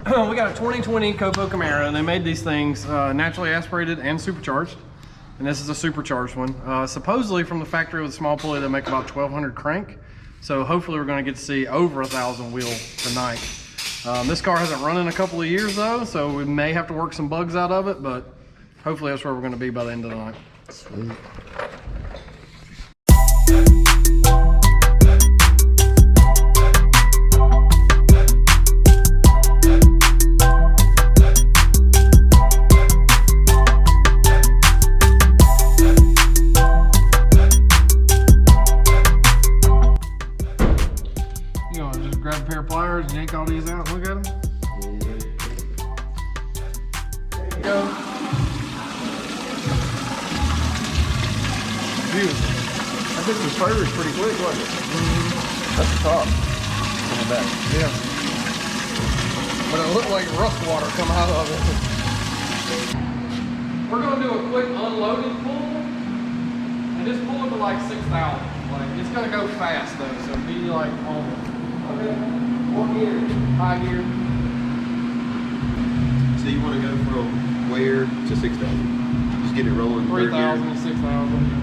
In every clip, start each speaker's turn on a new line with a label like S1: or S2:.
S1: We got a 2020 COPO Camaro, and they made these things naturally aspirated and supercharged. And this is a supercharged one. Supposedly from the factory with a small pulley, they make about 1,200 crank. So hopefully we're going to get to see over 1,000 wheel tonight. This car hasn't run in a couple of years though, so we may have to work some bugs out of it, but hopefully that's where we're going to be by the end of the night.
S2: Sweet.
S1: You know, just grab a pair of pliers, yank all these out, look at them. There you go. Beautiful.
S2: I think the fur's pretty quick, wasn't it? That's the top. On the back.
S1: Yeah. But it looked like rust water come out of it. We're gonna do a quick unloading pull. And just pull it to like 6,000. Like, it's gonna go fast though, so be like on it. Okay. 4 gear, 5 gear.
S2: So you want to go from where to 6,000? Just get it rolling.
S1: 3,000 to 6,000.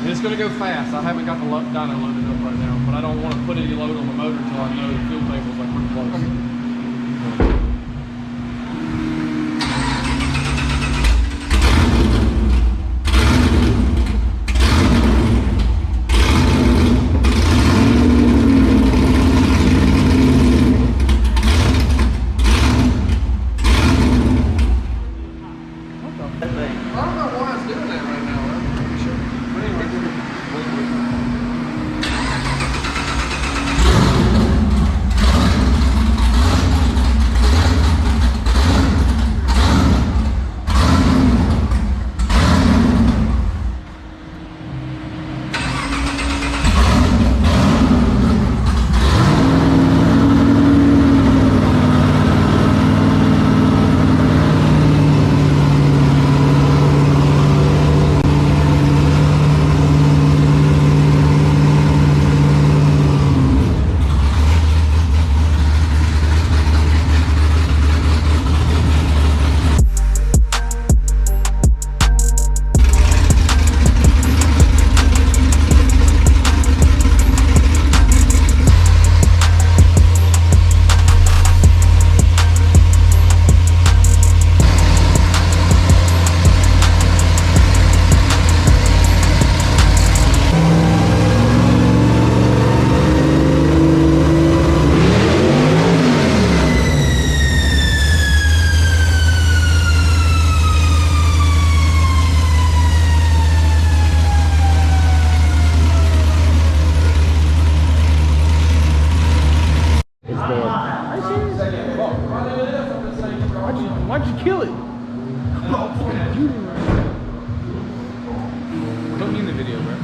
S1: And it's gonna go fast. I haven't got the dyno loaded up right now, but I don't want to put any load on the motor until I know the fuel table's like pretty close. I don't know why it's doing that right now. I'm pretty sure. But anyway, why'd you kill it? Put me in the video, bro.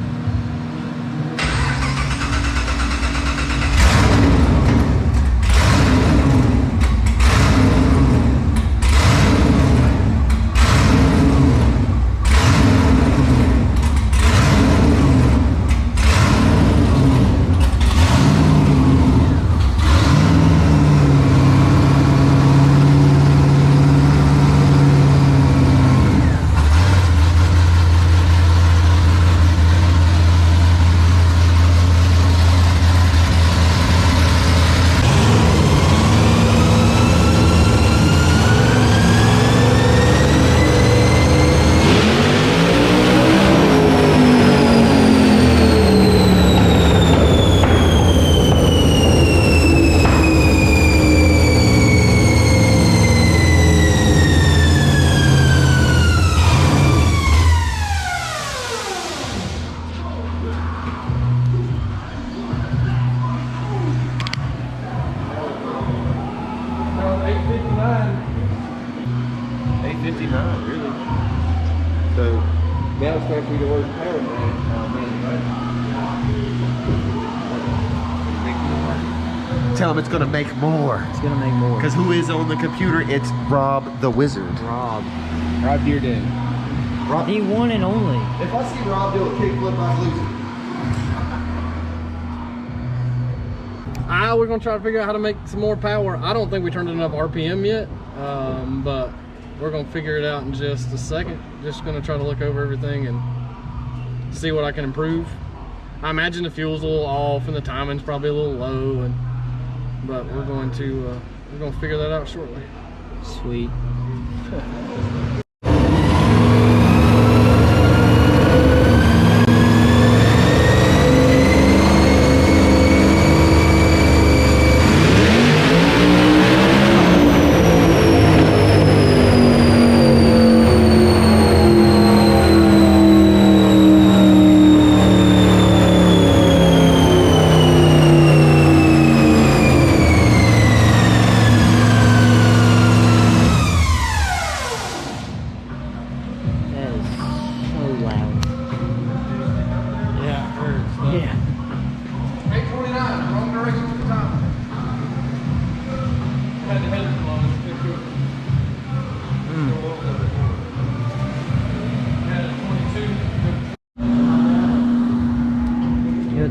S2: Now it's time for you to work power man. Tell him it's gonna make more.
S3: It's gonna make more.
S2: Because who is on the computer? It's Rob the Wizard.
S3: Rob
S1: Dearden.
S2: Rob.
S3: The one and only.
S2: If I see Rob do a kickflip, I'm losing.
S1: We're gonna try to figure out how to make some more power. I don't think we turned enough RPM yet, but we're gonna figure it out in just a second. Just gonna try to look over everything and see what I can improve. I imagine the fuel's a little off and the timing's probably a little low, but we're gonna figure that out shortly.
S3: Sweet.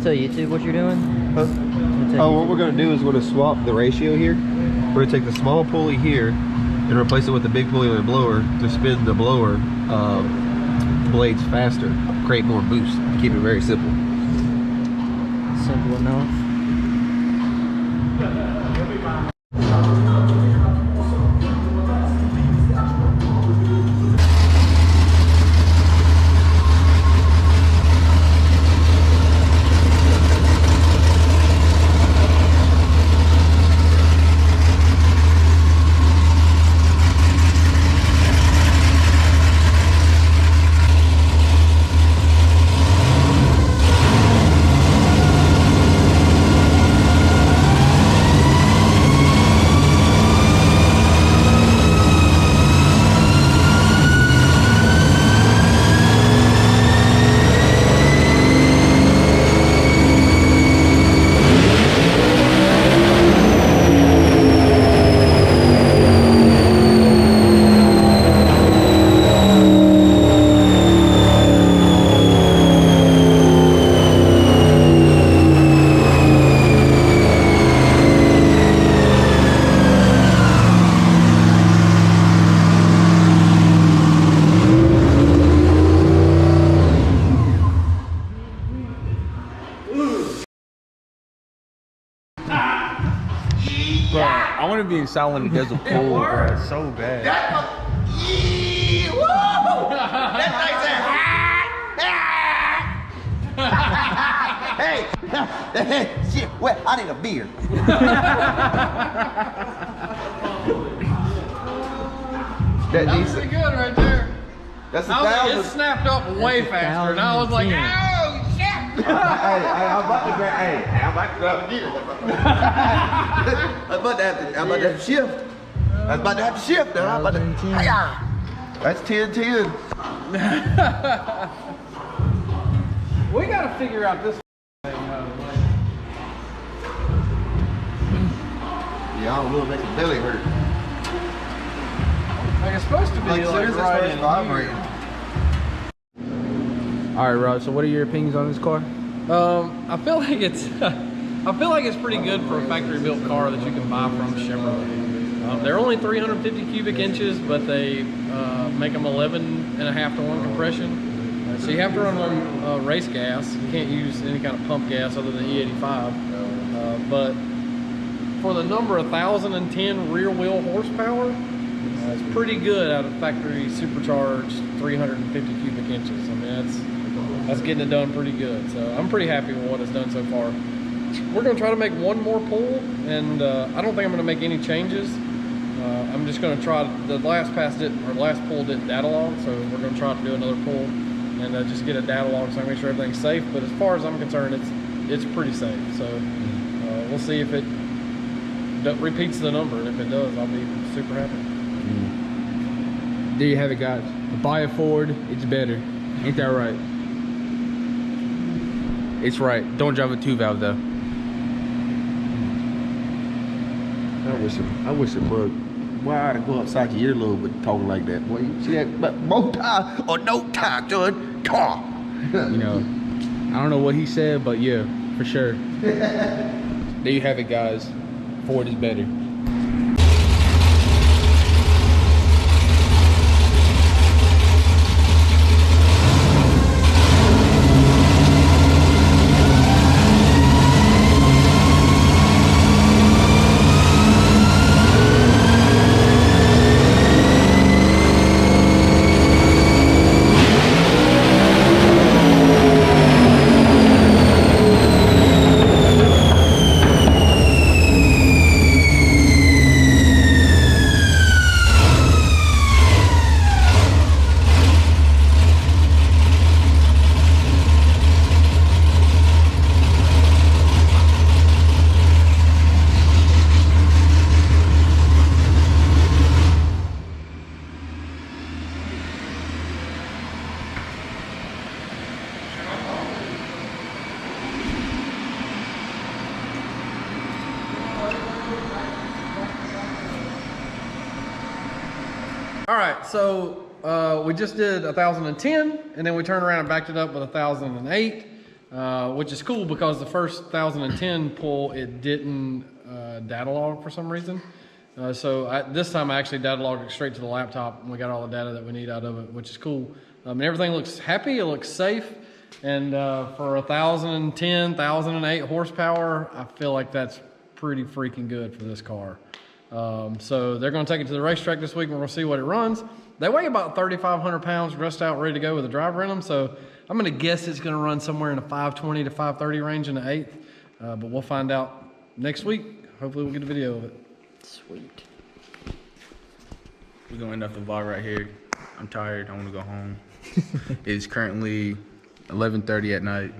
S3: Tell YouTube what you're doing?
S2: Huh? Oh, what we're going to do is we're going to swap the ratio here. We're going to take the small pulley here and replace it with the big pulley on the blower to spin the blower blades faster, create more boost. Keep it very simple.
S3: Simple enough.
S2: I want to be in silent when it doesn't pull, bro. It's so bad.
S4: Hey, shit, well, I need a beer.
S1: That was pretty good right there.
S4: That's
S1: It snapped up way faster, and I was like, oh shit!
S4: I'm about to grab again. I'm about to have to shift. I'm about to have to shift now. That's 10-10.
S1: We gotta figure out this thing.
S4: Yeah, I don't know, make your belly hurt.
S1: Like it's supposed to be like right in
S4: vibrating.
S2: All right, Rob. So, what are your opinions on this car?
S1: I feel like it's pretty good for a factory-built car that you can buy from Chevrolet. They're only 350 cubic inches, but they make them 11.5 to 1 compression. So you have to run on race gas. You can't use any kind of pump gas other than E85. But for the number 1,010 rear-wheel horsepower, it's pretty good out of factory supercharged 350 cubic inches. I mean, that's getting it done pretty good. So I'm pretty happy with what it's done so far. We're gonna try to make one more pull, and I don't think I'm gonna make any changes. I'm just gonna try, the last pull didn't data log, so we're gonna try to do another pull and just get a data log so I can make sure everything's safe. But as far as I'm concerned, it's pretty safe. So we'll see if it repeats the number, and if it does, I'll be super happy.
S2: There you have it, guys. Buy a Ford, it's better. Ain't that right? It's right. Don't drive a 2-valve though.
S4: I wish it would. Why I go upside your earlobe with talking like that? Boy, you see that? But bow tie or no tie, son.
S2: You know, I don't know what he said, but yeah, for sure.
S5: there you have it, guys. Ford is better.
S1: All right, so we just did 1,010, and then we turned around and backed it up with 1,008, which is cool because the first 1,010 pull, it didn't data log for some reason. This time I actually data logged it straight to the laptop, and we got all the data that we need out of it, which is cool. And everything looks happy, it looks safe, and for 1,010, 1,008 horsepower, I feel like that's pretty freaking good for this car. So they're going to take it to the racetrack this week and we're going to see what it runs. They weigh about 3,500 pounds, dressed out, ready to go with a driver in them. So I'm going to guess it's going to run somewhere in the 520 to 530 range in the 8th. But we'll find out next week. Hopefully we'll get a video of it.
S3: Sweet.
S5: We're going to end off the vlog right here. I'm tired. I want to go home. It's currently 11:30 at night.